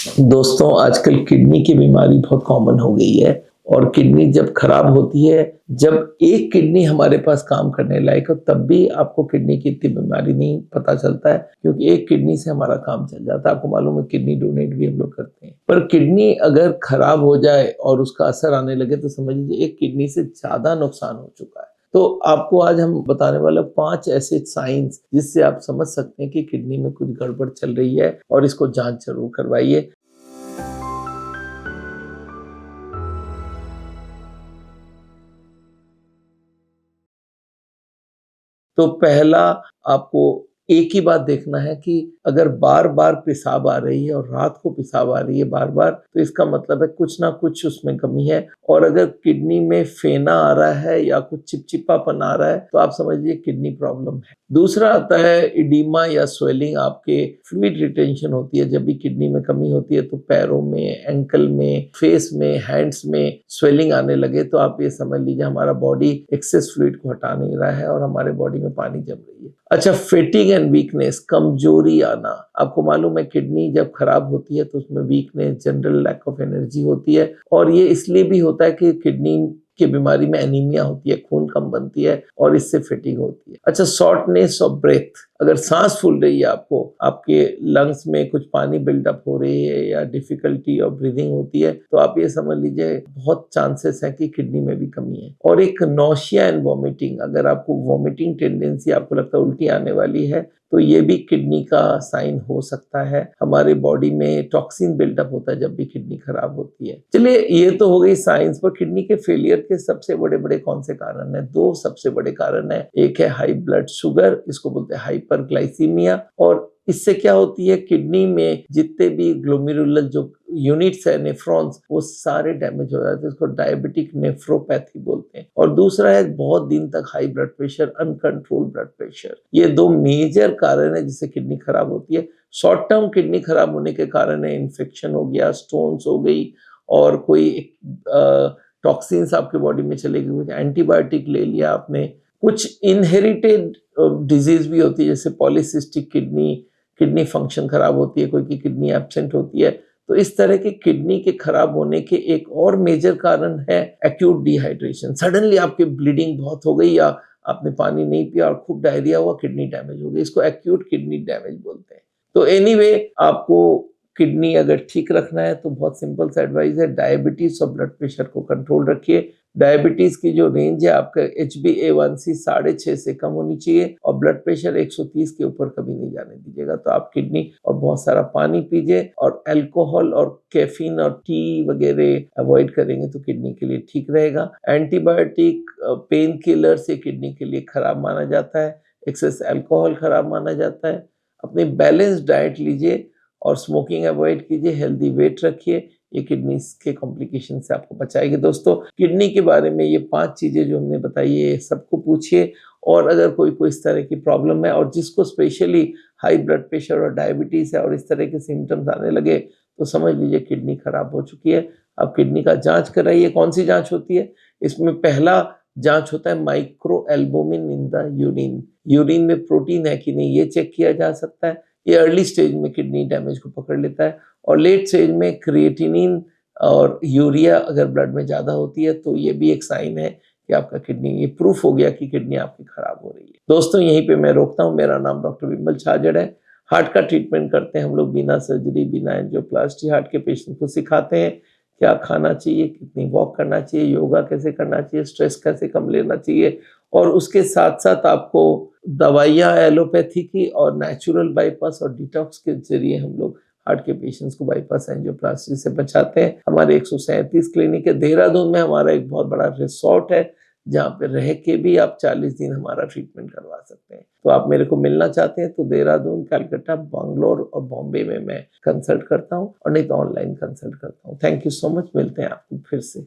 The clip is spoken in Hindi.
दोस्तों, आजकल किडनी की बीमारी बहुत कॉमन हो गई है और किडनी जब खराब होती है, जब एक किडनी हमारे पास काम करने लायक हो तब भी आपको किडनी की इतनी बीमारी नहीं पता चलता है, क्योंकि एक किडनी से हमारा काम चल जाता है। आपको मालूम है किडनी डोनेट भी हम लोग करते हैं। पर किडनी अगर खराब हो जाए और उसका असर आने लगे तो समझ लीजिए एक किडनी से ज़्यादा नुकसान हो चुका है। तो आपको आज हम बताने वाले 5 ऐसे साइंस जिससे आप समझ सकते हैं कि किडनी में कुछ गड़बड़ चल रही है और इसको जाँच ज़रूर करवाइए। तो पहला आपको एक ही बात देखना है कि अगर बार-बार पेशाब आ रही है और रात को पेशाब आ रही है बार-बार, तो इसका मतलब है कुछ ना कुछ उसमें कमी है। और अगर किडनी में फेना आ रहा है या कुछ चिपचिपापन आ रहा है, तो आप समझ लीजिए किडनी प्रॉब्लम है। दूसरा आता है इडीमा या स्वेलिंग, आपके फ्लूइड रिटेंशन होती है। जब भी किडनी में कमी होती है तो पैरों में, एंकल में, फेस में, हैंड्स में स्वेलिंग आने लगे तो आप ये समझ लीजिए हमारा बॉडी एक्सेस फ्लूइड को हटा नहीं रहा है और हमारे बॉडी में पानी जम रही है। अच्छा, फेटिग एंड वीकनेस, कमजोरी आना। आपको मालूम है किडनी जब खराब होती है तो उसमें weakness, general lack of energy होती है और ये इसलिए भी होता है कि किडनी की बीमारी में एनीमिया होती है, खून कम बनती है और इससे फेटिग होती है। अच्छा, शॉर्टनेस ऑफ ब्रेथ, अगर सांस फूल रही है आपको, आपके लंग्स में कुछ पानी बिल्डअप हो रही है या डिफिकल्टी ऑफ ब्रीदिंग होती है, तो आप ये समझ लीजिए बहुत चांसेस है कि किडनी में भी कमी है। और एक नौशिया एंड वॉमिटिंग, अगर आपको वॉमिटिंग टेंडेंसी, आपको लगता है उल्टी आने वाली है, तो ये भी किडनी का साइन हो सकता है। हमारे बॉडी में टॉक्सिन बिल्डअप होता है जब भी किडनी खराब होती है। चलिए, ये तो हो गई साइंस। पर किडनी के फेलियर के सबसे बड़े बड़े कौन से कारण है? दो सबसे बड़े कारण है। एक है हाई ब्लड शुगर, इसको बोलते हैं हाइपरग्लाइसीमिया। और इससे क्या होती है, किडनी में जितने भी ग्लोमेरुलर जो यूनिट्स है, नेफ्रॉन्स, वो सारे डैमेज हो जाते हैं। इसको डायबिटिक नेफ्रोपैथी बोलते हैं। और दूसरा है बहुत दिन तक high blood pressure, uncontrolled blood pressure. ये दो मेजर कारण है जिससे किडनी खराब होती है। शॉर्ट टर्म किडनी खराब होने के कारण है इन्फेक्शन हो गया, स्टोन्स हो गई और कोई टॉक्सिन्स आपके बॉडी में चले गए, एंटीबायोटिक ले लिया आपने। कुछ इनहेरिटेड डिजीज भी होती है, जैसे पॉलीसिस्टिक किडनी, किडनी फंक्शन खराब होती है, कोई की किडनी एब्सेंट होती है। तो इस तरह के किडनी के खराब होने के एक और मेजर कारण है एक्यूट डिहाइड्रेशन। सडनली आपकी ब्लीडिंग बहुत हो गई या आपने पानी नहीं पिया और खूब डायरिया हुआ, किडनी डैमेज हो गई, इसको एक्यूट किडनी डैमेज बोलते हैं। तो एनीवे, आपको किडनी अगर ठीक रखना है तो बहुत सिंपल सा एडवाइस है, डायबिटीज और ब्लड प्रेशर को कंट्रोल रखिए। डायबिटीज की जो रेंज है आपका HbA1c 6.5 से कम होनी चाहिए और ब्लड प्रेशर 130 के ऊपर कभी नहीं जाने दीजिएगा। तो आप किडनी और बहुत सारा पानी पीजिए और अल्कोहल और कैफीन और टी वगैरह अवॉइड करेंगे तो किडनी के लिए ठीक रहेगा। एंटीबायोटिक, पेन किलर से किडनी के लिए खराब माना जाता है। एक्सेस अल्कोहल खराब माना जाता है। अपनी बैलेंस डाइट लीजिए और स्मोकिंग अवॉइड कीजिए, हेल्दी वेट रखिए। ये किडनी के कॉम्प्लिकेशन से आपको बचाएगी। दोस्तों, किडनी के बारे में ये 5 चीज़ें जो हमने बताई है, सबको पूछिए। और अगर कोई इस तरह की प्रॉब्लम है और जिसको स्पेशली हाई ब्लड प्रेशर और डायबिटीज़ है और इस तरह के सिम्पटम्स आने लगे, तो समझ लीजिए किडनी खराब हो चुकी है। अब किडनी का जाँच कराइए। कौन सी जाँच होती है? इसमें पहला जाँच होता है micro albumin in the urine. Urine में प्रोटीन है कि नहीं, ये चेक किया जा सकता है। ये अर्ली स्टेज में किडनी डैमेज को पकड़ लेता है और लेट स्टेज में क्रिएटिनिन और यूरिया अगर ब्लड में ज़्यादा होती है तो ये भी एक साइन है कि आपका किडनी, ये प्रूफ हो गया कि किडनी आपकी खराब हो रही है। दोस्तों, यहीं पे मैं रोकता हूँ। मेरा नाम डॉक्टर विमल छाजड़ है। हार्ट का ट्रीटमेंट करते हैं हम लोग बिना सर्जरी, बिना एंजियोप्लास्टी। हार्ट के पेशेंट को सिखाते हैं क्या खाना चाहिए, कितनी वॉक करना चाहिए, योगा कैसे करना चाहिए, स्ट्रेस कैसे कम लेना चाहिए। और उसके साथ-साथ आपको दवाइयाँ एलोपैथी की और नेचुरल बाईपास और डिटॉक्स के ज़रिए हम लोग हार्ट के पेशेंट्स को बाईपास एंजियोप्लास्टी से बचाते हैं। हमारे 137 क्लिनिक है। देहरादून में हमारा एक बहुत बड़ा रिसॉर्ट है, जहाँ पे रह के भी आप 40 दिन हमारा ट्रीटमेंट करवा सकते हैं। तो आप मेरे को मिलना चाहते हैं तो देहरादून, कलकत्ता, बैंगलोर और बॉम्बे में मैं कंसल्ट करता हूँ और नहीं तो ऑनलाइन कंसल्ट करता हूँ। Thank you so much. मिलते हैं आपको फिर से।